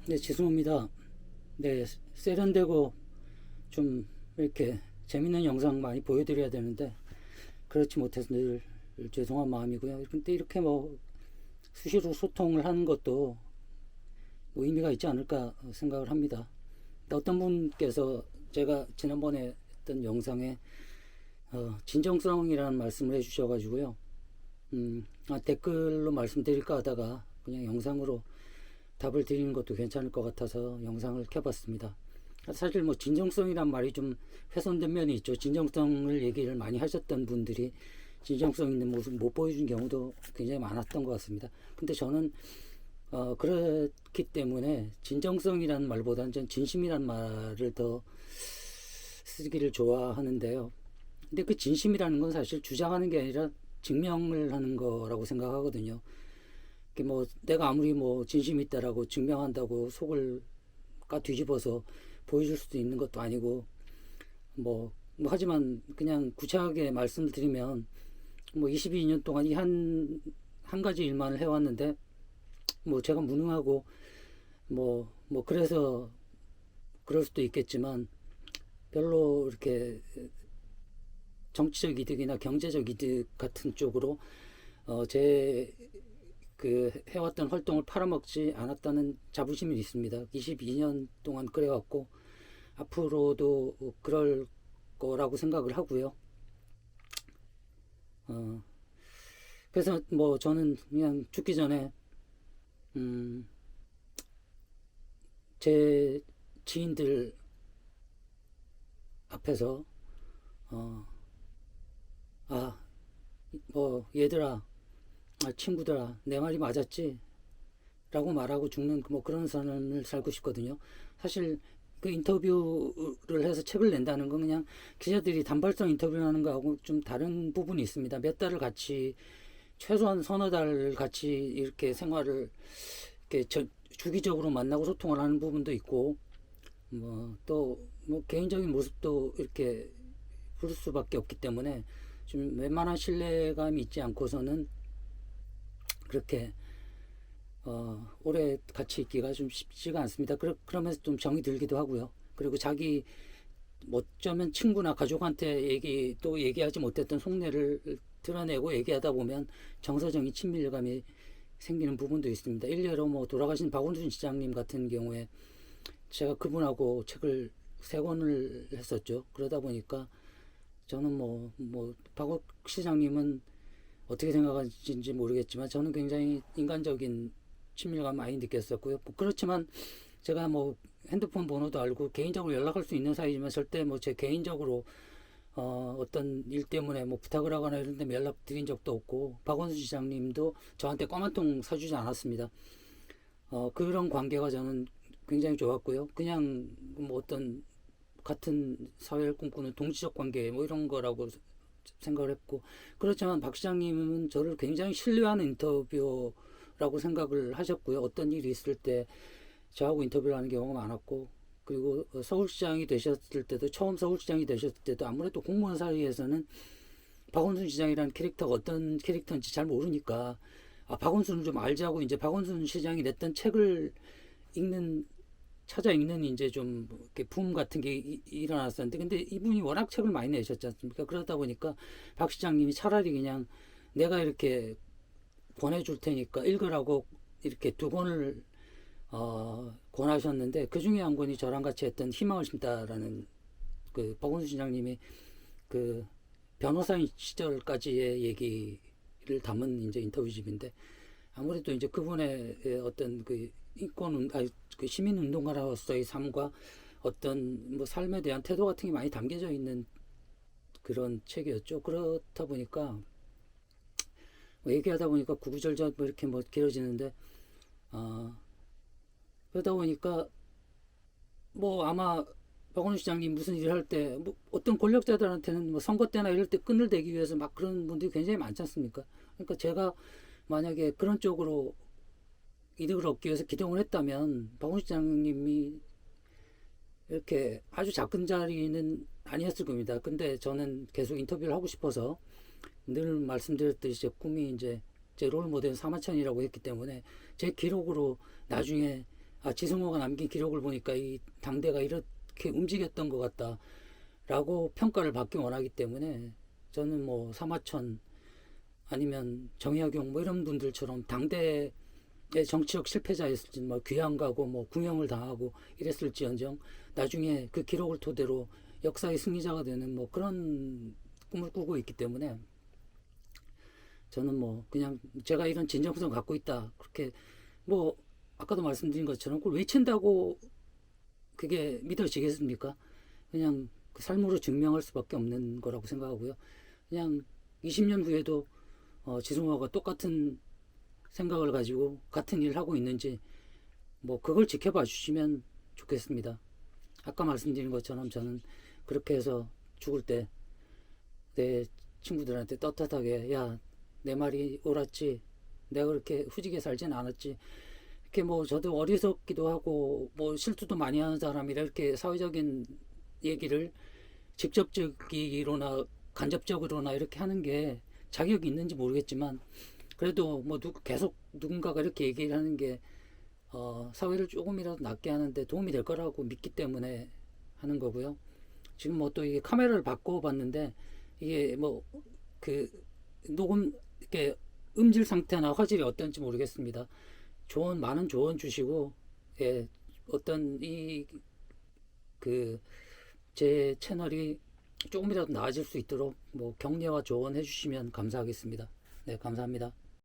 네, 죄송합니다. 네, 세련되고 좀 이렇게 재밌는 영상 많이 보여드려야 되는데 그렇지 못해서 늘 죄송한 마음이고요. 근데 이렇게 뭐 수시로 소통을 하는 것도 뭐 의미가 있지 않을까 생각을 합니다. 어떤 분께서 제가 지난번에 했던 영상에 진정성이라는 말씀을 해주셔가지고요. 댓글로 말씀드릴까 하다가 그냥 영상으로 답을 드리는 것도 괜찮을 것 같아서 영상을 켜봤습니다. 사실 뭐 진정성이란 말이 좀 훼손된 면이 있죠. 진정성을 얘기를 많이 하셨던 분들이 진정성 있는 모습 못 보여준 경우도 굉장히 많았던 것 같습니다. 근데 저는 그렇기 때문에 진정성이라는 말보다는 전 진심이라는 말을 더 쓰기를 좋아하는데요. 근데 그 진심이라는 건 사실 주장하는 게 아니라 증명을 하는 거라고 생각하거든요. 뭐 내가 아무리 뭐 진심이 있다라고 증명한다고 속을 뒤집어서 보여줄 수도 있는 것도 아니고 뭐 하지만 그냥 구체하게 말씀을 드리면 뭐 22년 동안 이 한 가지 일만을 해왔는데 뭐 제가 무능하고 뭐 그래서 그럴 수도 있겠지만 별로 이렇게 정치적 이득이나 경제적 이득 같은 쪽으로 제 그 해왔던 활동을 팔아먹지 않았다는 자부심이 있습니다. 22년 동안 그래왔고 앞으로도 그럴 거라고 생각을 하고요. 그래서 뭐 저는 그냥 죽기 전에 제 지인들 앞에서 뭐 얘들아, 친구들아, 내 말이 맞았지? 라고 말하고 죽는 뭐 그런 삶을 살고 싶거든요. 사실 그 인터뷰를 해서 책을 낸다는 건 그냥 기자들이 단발성 인터뷰를 하는 거하고 좀 다른 부분이 있습니다. 몇 달을 같이 최소한 서너 달 같이 이렇게 생활을 이렇게 주기적으로 만나고 소통을 하는 부분도 있고 뭐 또 뭐 개인적인 모습도 이렇게 볼 수밖에 없기 때문에 좀 웬만한 신뢰감이 있지 않고서는 그렇게 오래 같이 있기가 좀 쉽지가 않습니다. 그러면서 좀 정이 들기도 하고요. 그리고 자기 어쩌면 친구나 가족한테 또 얘기하지 못했던 속내를 드러내고 얘기하다 보면 정서적인 친밀감이 생기는 부분도 있습니다. 일례로 뭐 돌아가신 박원순 시장님 같은 경우에 제가 그분하고 책을 3권을 했었죠. 그러다 보니까 저는 박 시장님은 어떻게 생각하시는지 모르겠지만 저는 굉장히 인간적인 친밀감 많이 느꼈었고요. 그렇지만 제가 뭐 핸드폰 번호도 알고 개인적으로 연락할 수 있는 사이지만 절대 뭐 제 개인적으로 어떤 일 때문에 뭐 부탁을 하거나 이런 데 연락 드린 적도 없고 박원순 시장님도 저한테 껌 한 통 사주지 않았습니다. 그런 관계가 저는 굉장히 좋았고요. 그냥 뭐 어떤 같은 사회를 꿈꾸는 동지적 관계 뭐 이런 거라고 생각을 했고 그렇지만 박 시장님은 저를 굉장히 신뢰하는 인터뷰라고 생각을 하셨고요. 어떤 일이 있을 때 저하고 인터뷰를 하는 경우가 많았고 그리고 서울시장이 되셨을 때도 처음 서울시장이 되셨을 때도 아무래도 공무원 사이에서는 박원순 시장이라는 캐릭터가 어떤 캐릭터인지 잘 모르니까 박원순을 좀 알자고 이제 박원순 시장이 냈던 책을 찾아 읽는 이제 좀 이렇게 붐 같은 게 일어났었는데 근데 이분이 워낙 책을 많이 내셨지 않습니까? 그러다 보니까 박 시장님이 차라리 그냥 내가 이렇게 권해줄 테니까 읽으라고 이렇게 2권을 권하셨는데 그 중에 한 권이 저랑 같이 했던 희망을 심다라는 그 박원순 시장님이 그 변호사인 시절까지의 얘기를 담은 이제 인터뷰집인데 아무래도 이제 그분의 어떤 그 그 시민운동가로서의 삶과 어떤 뭐 삶에 대한 태도 같은 게 많이 담겨져 있는 그런 책이었죠. 그렇다 보니까 뭐 얘기하다 보니까 구구절절 뭐 이렇게 뭐 길어지는데 그러다 보니까 뭐 아마 박원순 시장님 무슨 일을 할 때 뭐 어떤 권력자들한테는 뭐 선거 때나 이럴 때 끈을 대기 위해서 막 그런 분들이 굉장히 많지 않습니까? 그러니까 제가 만약에 그런 쪽으로 이득을 얻기 위해서 기동을 했다면 박원순 시장님이 이렇게 아주 작은 자리는 아니었을 겁니다. 근데 저는 계속 인터뷰를 하고 싶어서 늘 말씀드렸듯이 제 꿈이 이제 제 롤 모델 사마천이라고 했기 때문에 제 기록으로 나중에 지승호가 남긴 기록을 보니까 이 당대가 이렇게 움직였던 것 같다라고 평가를 받기 원하기 때문에 저는 뭐 사마천 아니면 정약용 뭐 이런 분들처럼 당대의 정치적 실패자였을지 뭐 귀양 가고 뭐 궁형을 당하고 이랬을지언정 나중에 그 기록을 토대로 역사의 승리자가 되는 뭐 그런 꿈을 꾸고 있기 때문에 저는 뭐 그냥 제가 이런 진정성 갖고 있다 그렇게 뭐 아까도 말씀드린 것처럼 그걸 외친다고 그게 믿어지겠습니까? 그냥 그 삶으로 증명할 수밖에 없는 거라고 생각하고요. 그냥 20년 후에도 지승호가 똑같은 생각을 가지고 같은 일을 하고 있는지 뭐 그걸 지켜봐 주시면 좋겠습니다. 아까 말씀드린 것처럼 저는 그렇게 해서 죽을 때 내 친구들한테 떳떳하게 야, 내 말이 옳았지. 내가 그렇게 후지게 살진 않았지. 이렇게 뭐 저도 어리석기도 하고 뭐 실수도 많이 하는 사람이라 이렇게 사회적인 얘기를 직접적이로나 간접적으로나 이렇게 하는 게 자격이 있는지 모르겠지만 그래도 뭐 계속 누군가가 이렇게 얘기를 하는 게 사회를 조금이라도 낫게 하는데 도움이 될 거라고 믿기 때문에 하는 거고요. 지금 뭐 또 이게 카메라를 바꿔봤는데 이게 뭐 그 녹음 이렇게 음질 상태나 화질이 어떤지 모르겠습니다. 많은 조언 주시고 예, 어떤 제 채널이 조금이라도 나아질 수 있도록 뭐 격려와 조언해 주시면 감사하겠습니다. 네, 감사합니다.